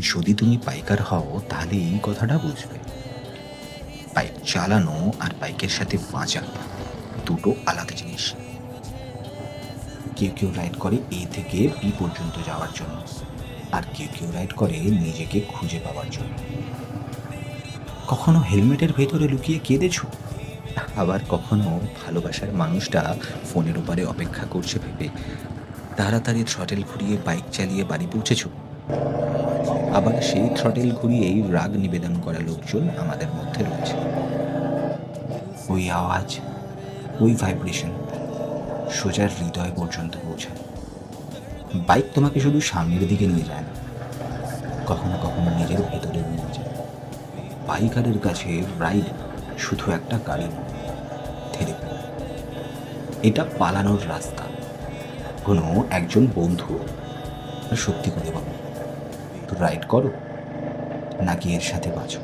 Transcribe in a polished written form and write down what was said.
যদি তুমি বাইকার হও তাহলে এই কথাটা বুঝবে। বাইক চালানো আর বাইকের সাথে বাঁচা দুটো আলাদা জিনিস। কেউ কেউ রাইড করে এ থেকে বি পর্যন্ত যাওয়ার জন্য, আর কেউ কেউ রাইড করে নিজেকে খুঁজে পাওয়ার জন্য। কখনো হেলমেটের ভেতরে লুকিয়ে কেঁদেছো, আবার কখনো ভালোবাসার মানুষটা ফোনের ওপারে অপেক্ষা করছে ভেবে তাড়াতাড়ি থ্রটেল ঘুরিয়ে বাইক চালিয়ে বাড়ি পৌঁছেছো। আবার সেই থ্রটেল ঘুরিয়েই রাগ নিবেদন করা লোকজন আমাদের মধ্যে রয়েছে। ওই আওয়াজ, ওই ভাইব্রেশন সোজা হৃদয় পর্যন্ত পৌঁছায়। বাইক তোমাকে শুধু সামনের দিকে নিয়ে যায় না, কখনো কখনো নিজের ভেতরে নিয়ে যায়। বাইকারের কাছে রাইড শুধু একটা গাড়ি নয়, থেরাপি। এটা পালানোর রাস্তা, কোনো একজন বন্ধু। আর সত্যি করে বলো, তো রাইড করো নাকি এর সাথে বাঁচো?